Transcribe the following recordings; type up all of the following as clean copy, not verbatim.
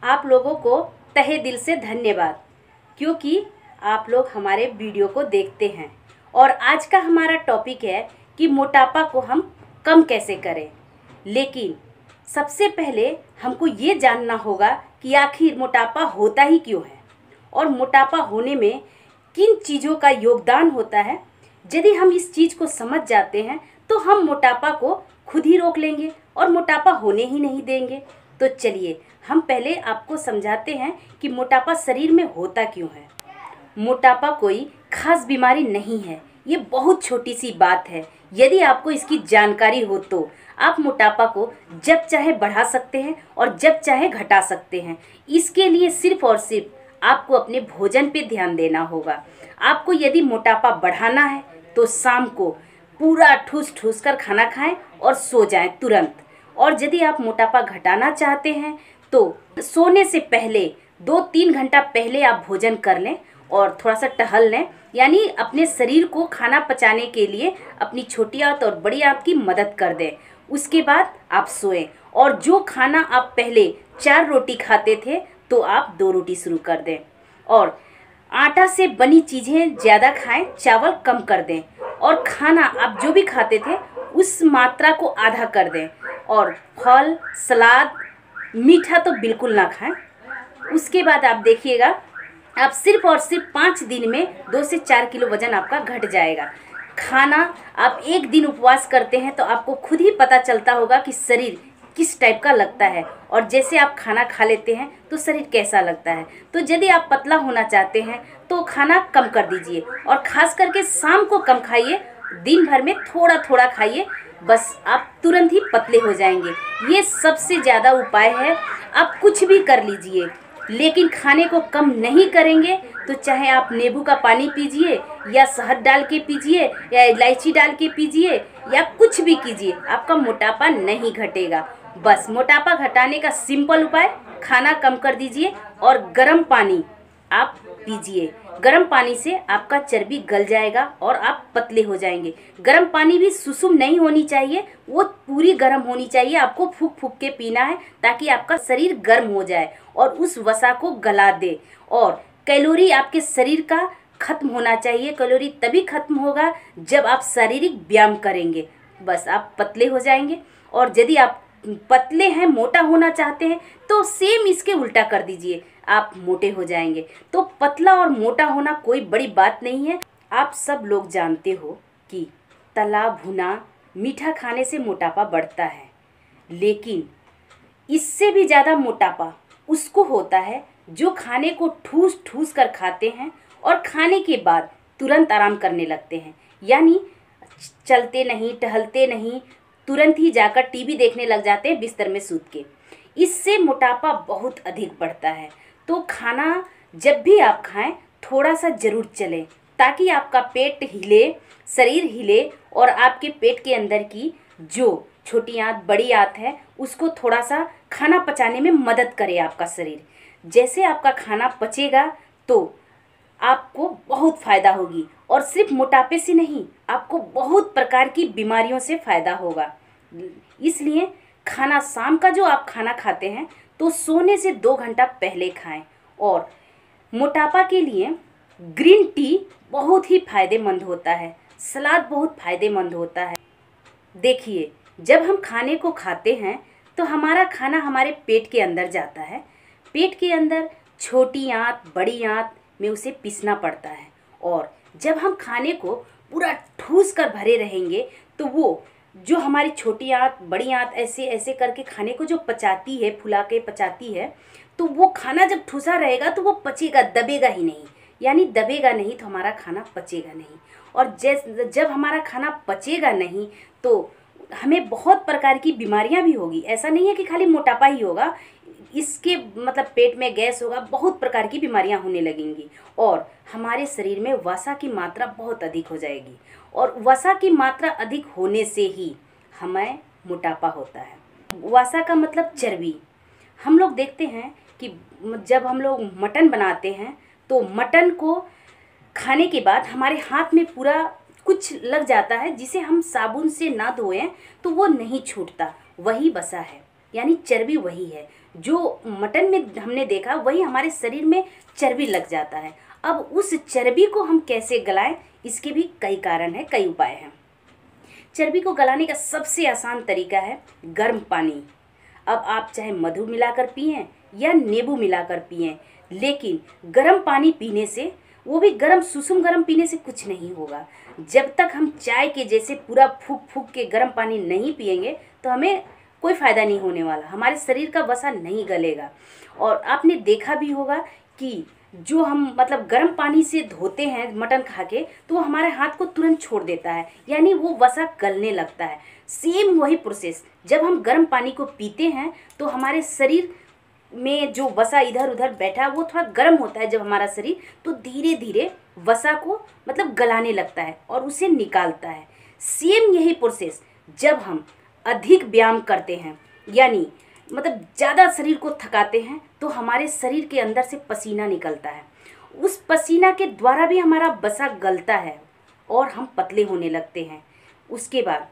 आप लोगों को तहे दिल से धन्यवाद, क्योंकि आप लोग हमारे वीडियो को देखते हैं। और आज का हमारा टॉपिक है कि मोटापा को हम कम कैसे करें। लेकिन सबसे पहले हमको ये जानना होगा कि आखिर मोटापा होता ही क्यों है और मोटापा होने में किन चीज़ों का योगदान होता है। यदि हम इस चीज़ को समझ जाते हैं तो हम मोटापा को खुद ही रोक लेंगे और मोटापा होने ही नहीं देंगे। तो चलिए हम पहले आपको समझाते हैं कि मोटापा शरीर में होता क्यों है। मोटापा कोई खास बीमारी नहीं है, ये बहुत छोटी सी बात है। यदि आपको इसकी जानकारी हो तो आप मोटापा को जब चाहे बढ़ा सकते हैं और जब चाहे घटा सकते हैं। इसके लिए सिर्फ और सिर्फ आपको अपने भोजन पे ध्यान देना होगा। आपको यदि मोटापा बढ़ाना है तो शाम को पूरा ठूस ठूस कर खाना खाएं और सो जाएं तुरंत। और यदि आप मोटापा घटाना चाहते हैं तो सोने से पहले 2-3 घंटा पहले आप भोजन कर लें और थोड़ा सा टहल लें, यानी अपने शरीर को खाना पचाने के लिए अपनी छोटी आंत और बड़ी आंत की मदद कर दें। उसके बाद आप सोएं और जो खाना आप पहले 4 रोटी खाते थे तो आप 2 रोटी शुरू कर दें। और आटा से बनी चीज़ें ज़्यादा खाएं, चावल कम कर दें। और खाना आप जो भी खाते थे उस मात्रा को आधा कर दें। और फल, सलाद, मीठा तो बिल्कुल ना खाएं। उसके बाद आप देखिएगा आप सिर्फ और सिर्फ 5 दिन में 2 से 4 किलो वज़न आपका घट जाएगा। खाना आप एक दिन उपवास करते हैं तो आपको खुद ही पता चलता होगा कि शरीर किस टाइप का लगता है और जैसे आप खाना खा लेते हैं तो शरीर कैसा लगता है। तो यदि आप पतला होना चाहते हैं तो खाना कम कर दीजिए और ख़ास करके शाम को कम खाइए, दिन भर में थोड़ा थोड़ा खाइए, बस आप तुरंत ही पतले हो जाएंगे। ये सबसे ज़्यादा उपाय है। आप कुछ भी कर लीजिए लेकिन खाने को कम नहीं करेंगे तो चाहे आप नींबू का पानी पीजिए या शहद डाल के पीजिए या इलायची डाल के पीजिए या कुछ भी कीजिए, आपका मोटापा नहीं घटेगा। बस मोटापा घटाने का सिंपल उपाय, खाना कम कर दीजिए और गर्म पानी आप पीजिए। गर्म पानी से आपका चर्बी गल जाएगा और आप पतले हो जाएंगे। गर्म पानी भी सुसुम नहीं होनी चाहिए, वो पूरी गर्म होनी चाहिए। आपको फूंक फूंक के पीना है ताकि आपका शरीर गर्म हो जाए और उस वसा को गला दे। और कैलोरी आपके शरीर का खत्म होना चाहिए। कैलोरी तभी खत्म होगा जब आप शारीरिक व्यायाम करेंगे, बस आप पतले हो जाएंगे। और यदि आप पतले हैं, मोटा होना चाहते हैं तो सेम इसके उल्टा कर दीजिए, आप मोटे हो जाएंगे। तो पतला और मोटा होना कोई बड़ी बात नहीं है। आप सब लोग जानते हो कि तला भुना मीठा खाने से मोटापा बढ़ता है, लेकिन इससे भी ज़्यादा मोटापा उसको होता है जो खाने को ठूस ठूस कर खाते हैं और खाने के बाद तुरंत आराम करने लगते हैं, यानी चलते नहीं, टहलते नहीं, तुरंत ही जाकर टीवी देखने लग जाते हैं बिस्तर में सूत के। इससे मोटापा बहुत अधिक बढ़ता है। तो खाना जब भी आप खाएं थोड़ा सा ज़रूर चलें ताकि आपका पेट हिले, शरीर हिले और आपके पेट के अंदर की जो छोटी आंत, बड़ी आंत है उसको थोड़ा सा खाना पचाने में मदद करे आपका शरीर। जैसे आपका खाना पचेगा तो आपको बहुत फ़ायदा होगी और सिर्फ मोटापे से नहीं, आपको बहुत प्रकार की बीमारियों से फ़ायदा होगा। इसलिए खाना शाम का जो आप खाना खाते हैं तो सोने से 2 घंटा पहले खाएं। और मोटापा के लिए ग्रीन टी बहुत ही फ़ायदेमंद होता है, सलाद बहुत फ़ायदेमंद होता है। देखिए, जब हम खाने को खाते हैं तो हमारा खाना हमारे पेट के अंदर जाता है। पेट के अंदर छोटी आंत, बड़ी आंत में उसे पीसना पड़ता है। और जब हम खाने को पूरा ठूस कर भरे रहेंगे तो वो जो हमारी छोटी आंत, बड़ी आंत ऐसे ऐसे करके खाने को जो पचाती है, फुला के पचाती है, तो वो खाना जब ठूसा रहेगा तो वो पचेगा, दबेगा ही नहीं। यानी दबेगा नहीं तो हमारा खाना पचेगा नहीं। और जब हमारा खाना पचेगा नहीं तो हमें बहुत प्रकार की बीमारियां भी होगी। ऐसा नहीं है कि खाली मोटापा ही होगा, इसके मतलब पेट में गैस होगा, बहुत प्रकार की बीमारियां होने लगेंगी और हमारे शरीर में वसा की मात्रा बहुत अधिक हो जाएगी। और वसा की मात्रा अधिक होने से ही हमें मोटापा होता है। वसा का मतलब चर्बी। हम लोग देखते हैं कि जब हम लोग मटन बनाते हैं तो मटन को खाने के बाद हमारे हाथ में पूरा कुछ लग जाता है, जिसे हम साबुन से ना धोएं तो वो नहीं छूटता, वही वसा है। यानी चर्बी वही है जो मटन में हमने देखा, वही हमारे शरीर में चर्बी लग जाता है। अब उस चर्बी को हम कैसे गलाएं, इसके भी कई कारण हैं, कई उपाय हैं। चर्बी को गलाने का सबसे आसान तरीका है गर्म पानी। अब आप चाहे मधु मिलाकर पिएं या नींबू मिलाकर पिएं, लेकिन गर्म पानी पीने से, वो भी गर्म सुसुम गर्म पीने से कुछ नहीं होगा। जब तक हम चाय के जैसे पूरा फूक फूक के गर्म पानी नहीं पिएंगे तो हमें कोई फ़ायदा नहीं होने वाला, हमारे शरीर का वसा नहीं गलेगा। और आपने देखा भी होगा कि जो हम मतलब गर्म पानी से धोते हैं मटन खा के, तो वो हमारे हाथ को तुरंत छोड़ देता है, यानी वो वसा गलने लगता है। सेम वही प्रोसेस जब हम गर्म पानी को पीते हैं तो हमारे शरीर में जो वसा इधर उधर बैठा है वो थोड़ा गर्म होता है। जब हमारा शरीर तो धीरे धीरे वसा को मतलब गलाने लगता है और उसे निकालता है। सेम यही प्रोसेस जब हम अधिक व्यायाम करते हैं, यानी मतलब ज़्यादा शरीर को थकाते हैं, तो हमारे शरीर के अंदर से पसीना निकलता है। उस पसीना के द्वारा भी हमारा वसा गलता है और हम पतले होने लगते हैं। उसके बाद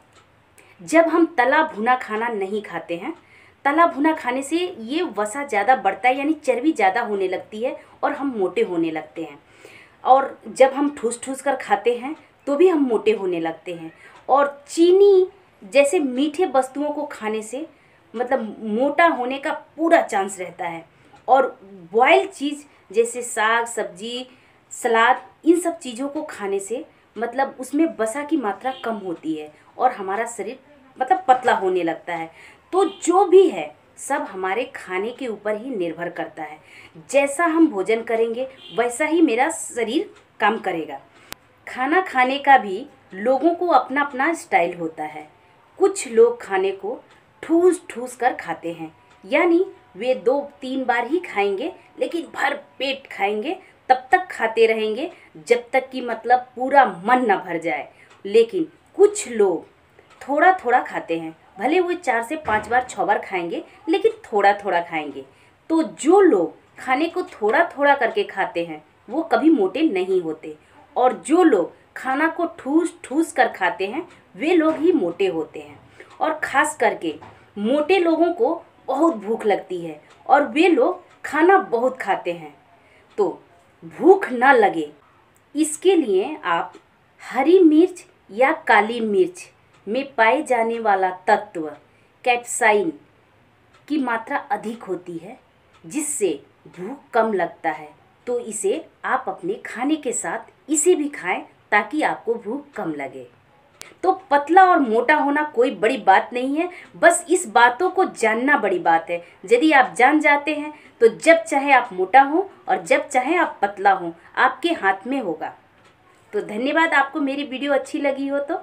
जब हम तला भुना खाना नहीं खाते हैं, तला भुना खाने से ये वसा ज़्यादा बढ़ता है, यानी चर्बी ज़्यादा होने लगती है और हम मोटे होने लगते हैं। और जब हम ठूस ठूस कर खाते हैं तो भी हम मोटे होने लगते हैं। और चीनी जैसे मीठे वस्तुओं को खाने से मतलब मोटा होने का पूरा चांस रहता है। और बॉयल चीज़ जैसे साग सब्जी सलाद, इन सब चीज़ों को खाने से मतलब उसमें वसा की मात्रा कम होती है और हमारा शरीर मतलब पतला होने लगता है। तो जो भी है सब हमारे खाने के ऊपर ही निर्भर करता है। जैसा हम भोजन करेंगे वैसा ही मेरा शरीर काम करेगा। खाना खाने का भी लोगों को अपना अपना स्टाइल होता है। कुछ लोग खाने को ठूस ठूस कर खाते हैं, यानी वे 2-3 बार ही खाएंगे, लेकिन भर पेट खाएंगे, तब तक खाते रहेंगे जब तक कि मतलब पूरा मन न भर जाए। लेकिन कुछ लोग थोड़ा थोड़ा खाते हैं, भले वो 4 से 5 बार 6 बार खाएंगे, लेकिन थोड़ा थोड़ा खाएंगे। तो जो लोग खाने को थोड़ा थोड़ा करके खाते हैं वो कभी मोटे नहीं होते, और जो लोग खाना को ठूस ठूस कर खाते हैं वे लोग ही मोटे होते हैं। और ख़ास करके मोटे लोगों को बहुत भूख लगती है और वे लोग खाना बहुत खाते हैं। तो भूख ना लगे इसके लिए आप हरी मिर्च या काली मिर्च में पाए जाने वाला तत्व कैप्साइसिन की मात्रा अधिक होती है, जिससे भूख कम लगता है। तो इसे आप अपने खाने के साथ इसे भी खाएं ताकि आपको भूख कम लगे। तो पतला और मोटा होना कोई बड़ी बात नहीं है, बस इस बातों को जानना बड़ी बात है। यदि आप जान जाते हैं तो जब चाहे आप मोटा हो और जब चाहे आप पतला हो, आपके हाथ में होगा। तो धन्यवाद। आपको मेरी वीडियो अच्छी लगी हो तो